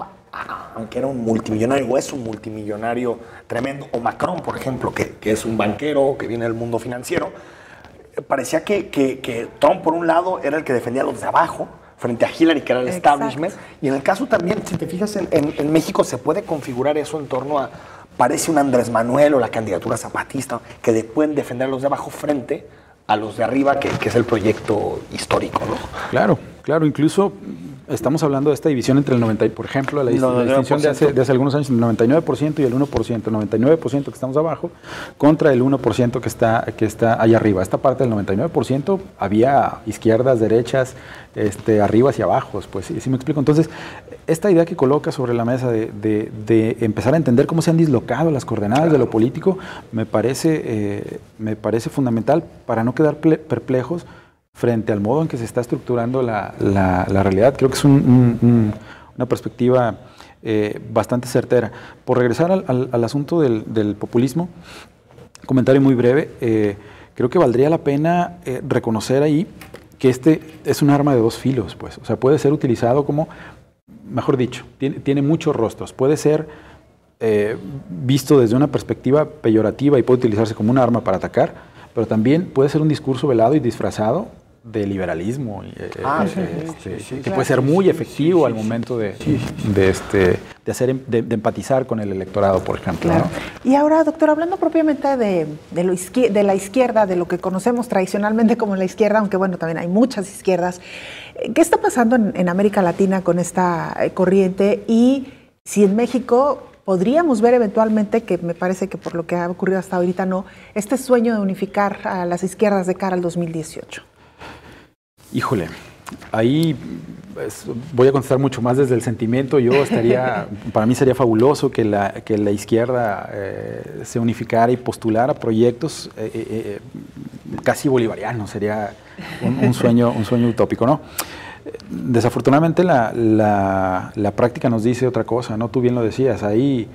aunque era un multimillonario, o es un multimillonario tremendo, o Macron, por ejemplo, que es un banquero que viene del mundo financiero, parecía que Trump, por un lado, era el que defendía a los de abajo frente a Hillary, que era el establishment. Y en el caso también, si te fijas, en México se puede configurar eso en torno a, parece un Andrés Manuel o la candidatura zapatista, que pueden defender a los de abajo frente a los de arriba, que es el proyecto histórico, ¿no? Claro, claro, incluso estamos hablando de esta división entre el 90%, por ejemplo, la distinción de hace algunos años, el 99% y el 1%, el 99% que estamos abajo contra el 1% que está allá arriba. Esta parte del 99% había izquierdas, derechas, arriba y abajo, pues sí me explico. Entonces, esta idea que coloca sobre la mesa de empezar a entender cómo se han dislocado las coordenadas de lo político me parece fundamental para no quedar perplejos frente al modo en que se está estructurando la realidad. Creo que es una perspectiva bastante certera. Por regresar al asunto del populismo, comentario muy breve, creo que valdría la pena reconocer ahí que este es un arma de dos filos, pues. O sea, puede ser utilizado como, mejor dicho, tiene muchos rostros. Puede ser visto desde una perspectiva peyorativa y puede utilizarse como un arma para atacar, pero también puede ser un discurso velado y disfrazado de liberalismo, que puede ser muy efectivo al momento de empatizar con el electorado, por ejemplo. Claro. ¿No? Y ahora, doctor, hablando propiamente de la izquierda, de lo que conocemos tradicionalmente como la izquierda, aunque bueno, también hay muchas izquierdas, ¿qué está pasando en América Latina con esta corriente? Y si en México podríamos ver eventualmente, que me parece que por lo que ha ocurrido hasta ahorita no, este sueño de unificar a las izquierdas de cara al 2018. Híjole, ahí voy a contestar mucho más desde el sentimiento. Para mí sería fabuloso que la izquierda se unificara y postulara proyectos casi bolivarianos. Sería un sueño utópico, ¿no? Desafortunadamente la práctica nos dice otra cosa, ¿no? Tú bien lo decías, hay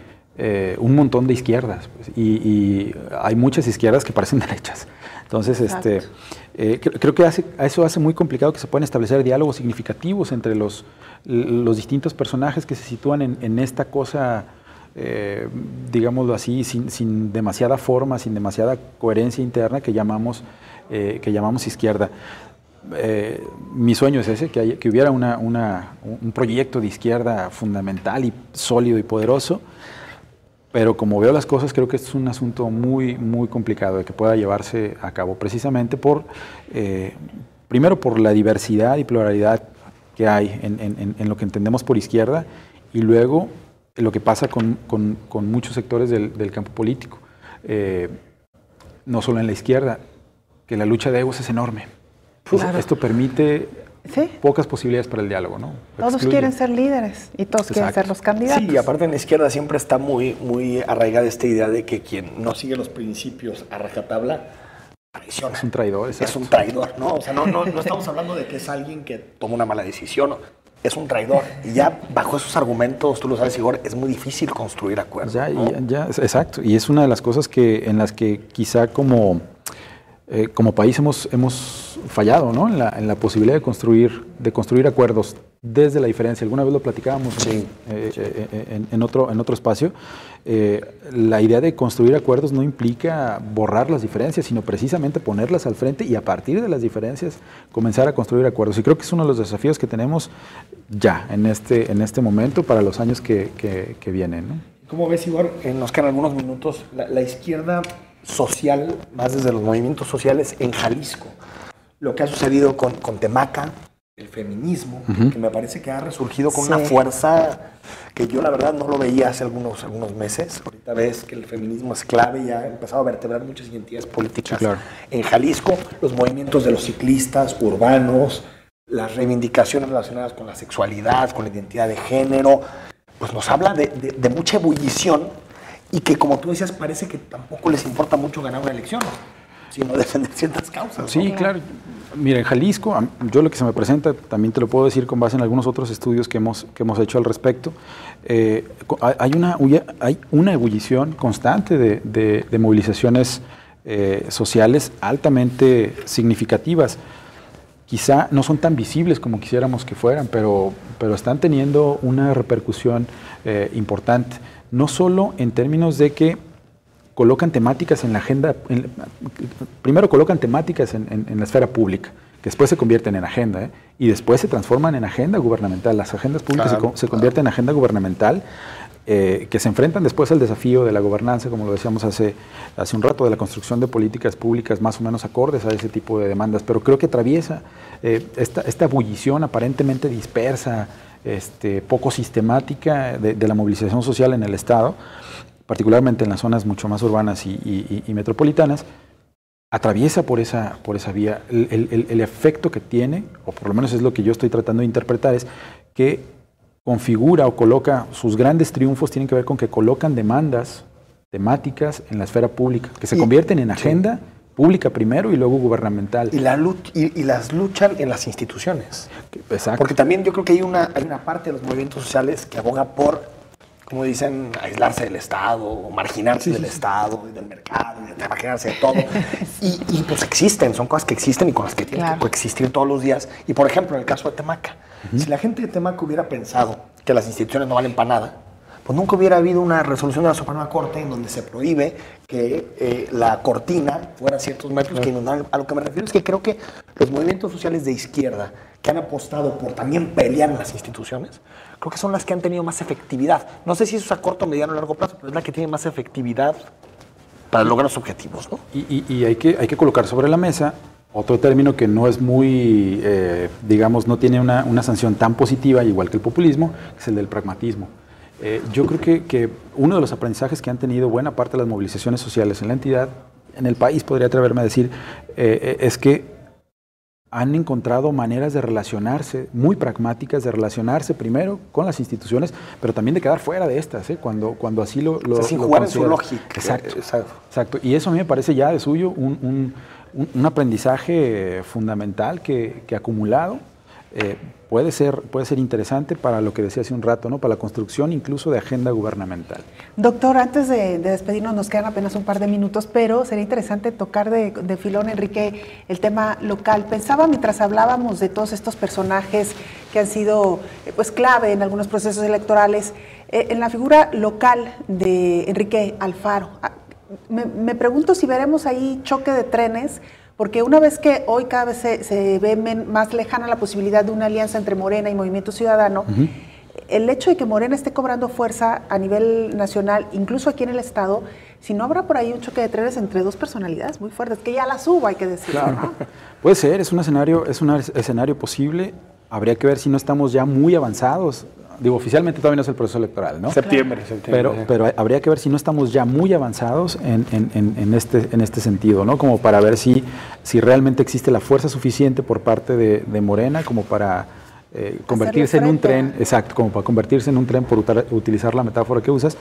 un montón de izquierdas, pues, y hay muchas izquierdas que parecen derechas. Entonces, creo que eso hace muy complicado que se puedan establecer diálogos significativos entre los distintos personajes que se sitúan en esta cosa, digámoslo así, sin demasiada forma, sin demasiada coherencia interna que llamamos izquierda. Mi sueño es ese, que hubiera un proyecto de izquierda fundamental y sólido y poderoso. Pero como veo las cosas, creo que es un asunto muy, muy complicado de que pueda llevarse a cabo, precisamente primero por la diversidad y pluralidad que hay en lo que entendemos por izquierda, y luego lo que pasa con muchos sectores del campo político. No solo en la izquierda, que la lucha de egos es enorme. Claro. Esto permite pocas posibilidades para el diálogo, ¿no? Todos quieren ser líderes y todos quieren ser los candidatos. Sí, y aparte en la izquierda siempre está muy, muy arraigada esta idea de que quien no sigue los principios a rajatabla traiciona. Es un traidor. Exacto. Es un traidor, ¿no? O sea, no estamos hablando de que es alguien que toma una mala decisión. Es un traidor. Y ya bajo esos argumentos, tú lo sabes, Igor, es muy difícil construir acuerdos. Exacto. Y es una de las cosas en las que quizá como país hemos fallado, ¿no? En la posibilidad de construir acuerdos desde la diferencia. Alguna vez lo platicábamos en otro espacio. La idea de construir acuerdos no implica borrar las diferencias, sino precisamente ponerlas al frente y a partir de las diferencias comenzar a construir acuerdos. Y creo que es uno de los desafíos que tenemos ya en este momento para los años que vienen, ¿no? ¿Cómo ves, Igor? Nos quedan algunos minutos. La izquierda social, más desde los movimientos sociales en Jalisco, lo que ha sucedido con Temaca, el feminismo, que me parece que ha resurgido con una fuerza que yo la verdad no lo veía hace algunos meses. Ahorita ves que el feminismo es clave y ha empezado a vertebrar muchas identidades políticas. Sí, claro. En Jalisco, los movimientos de los ciclistas urbanos, las reivindicaciones relacionadas con la sexualidad, con la identidad de género, pues nos habla de mucha ebullición. Y que, como tú decías, parece que tampoco les importa mucho ganar una elección, sino defender ciertas causas. Sí, ¿no? Claro. Mira, en Jalisco, yo lo que se me presenta, también te lo puedo decir con base en algunos otros estudios que hemos hecho al respecto, hay una ebullición constante de movilizaciones sociales altamente significativas. Quizá no son tan visibles como quisiéramos que fueran, pero están teniendo una repercusión importante. No solo en términos de que colocan temáticas en la agenda, primero colocan temáticas en la esfera pública, que después se convierten en agenda, y después se transforman en agenda gubernamental. Las agendas públicas se convierten en agenda gubernamental, que se enfrentan después al desafío de la gobernanza, como lo decíamos hace un rato, de la construcción de políticas públicas más o menos acordes a ese tipo de demandas. Pero creo que atraviesa esta ebullición aparentemente dispersa, poco sistemática de la movilización social en el Estado, particularmente en las zonas mucho más urbanas y metropolitanas, atraviesa por esa vía. El efecto que tiene, o por lo menos es lo que yo estoy tratando de interpretar, es que configura o coloca, sus grandes triunfos tienen que ver con que colocan demandas temáticas en la esfera pública, que se convierten en agenda pública primero y luego gubernamental. Y las luchan en las instituciones. Exacto. Porque también yo creo que hay una parte de los movimientos sociales que aboga por, como dicen, aislarse del Estado, o marginarse del Estado, y del mercado, y de marginarse de todo. y pues existen, son cosas que existen y con las que tienen que coexistir todos los días. Y por ejemplo, en el caso de Temaca, si la gente de Temaca hubiera pensado que las instituciones no valen para nada, pues nunca hubiera habido una resolución de la Suprema Corte en donde se prohíbe que la cortina fuera ciertos metros que inundaran. A lo que me refiero es que creo que los movimientos sociales de izquierda que han apostado por también pelear en las instituciones, creo que son las que han tenido más efectividad. No sé si eso es a corto, mediano o largo plazo, pero es la que tiene más efectividad para lograr los objetivos, ¿no? Y hay que colocar sobre la mesa otro término que no es muy, digamos, no tiene una sanción tan positiva, igual que el populismo, que es el del pragmatismo. Yo creo que uno de los aprendizajes que han tenido buena parte de las movilizaciones sociales en la entidad, en el país, podría atreverme a decir, es que han encontrado maneras de relacionarse, muy pragmáticas, de relacionarse primero con las instituciones, pero también de quedar fuera de estas, cuando así lo sin jugar en su lógica. Exacto. Y eso a mí me parece ya de suyo un aprendizaje fundamental que acumulado puede ser interesante para lo que decía hace un rato, ¿no? Para la construcción incluso de agenda gubernamental. Doctor, antes de despedirnos, nos quedan apenas un par de minutos, pero sería interesante tocar de filón, Enrique, el tema local. Pensaba mientras hablábamos de todos estos personajes que han sido pues clave en algunos procesos electorales, en la figura local de Enrique Alfaro. Me pregunto si veremos ahí choque de trenes, porque una vez que hoy cada vez se ve más lejana la posibilidad de una alianza entre Morena y Movimiento Ciudadano, el hecho de que Morena esté cobrando fuerza a nivel nacional, incluso aquí en el Estado, si no habrá por ahí un choque de trenes entre dos personalidades muy fuertes, que ya las hubo, hay que decirlo, claro. ¿No? Puede ser, es un escenario posible. Habría que ver si no estamos ya muy avanzados. Digo, oficialmente todavía no es el proceso electoral, ¿no? Septiembre. Pero habría que ver si no estamos ya muy avanzados en este sentido, ¿no? Como para ver si realmente existe la fuerza suficiente por parte de Morena como para convertirse en un tren, exacto, como para convertirse en un tren, por utilizar la metáfora que usas,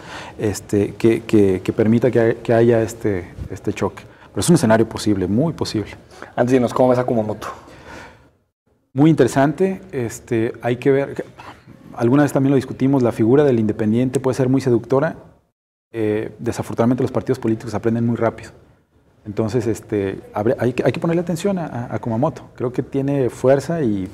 que permita que haya este choque. Pero es un escenario posible, muy posible. Antes de irnos, ¿cómo ves a Kumamoto? Muy interesante, hay que ver. Alguna vez también lo discutimos, la figura del independiente puede ser muy seductora. Desafortunadamente los partidos políticos aprenden muy rápido. Entonces hay que ponerle atención a Kumamoto. Creo que tiene fuerza y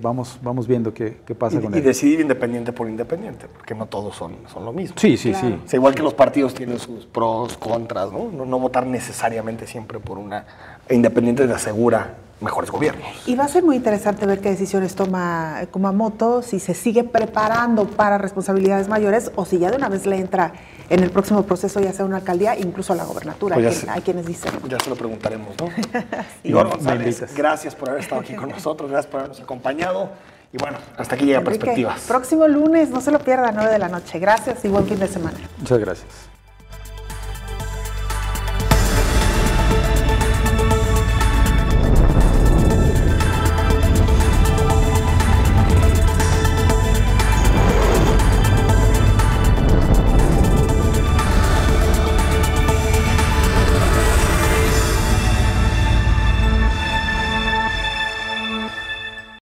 vamos viendo qué pasa con él. Y decidir independiente por independiente, porque no todos son lo mismo. Sí. O sea, igual que los partidos tienen sus pros, contras, ¿no? No votar necesariamente siempre por una independiente te asegura mejores gobiernos. Y va a ser muy interesante ver qué decisiones toma Kumamoto, si se sigue preparando para responsabilidades mayores o si ya de una vez le entra en el próximo proceso, ya sea una alcaldía, incluso a la gobernatura. Pues hay quienes dicen. Ya se lo preguntaremos, ¿no? Igor González, gracias por haber estado aquí con nosotros, gracias por habernos acompañado. Y bueno, hasta aquí llega Perspectivas. Próximo lunes, no se lo pierdan, 9 de la noche. Gracias y buen fin de semana. Muchas gracias.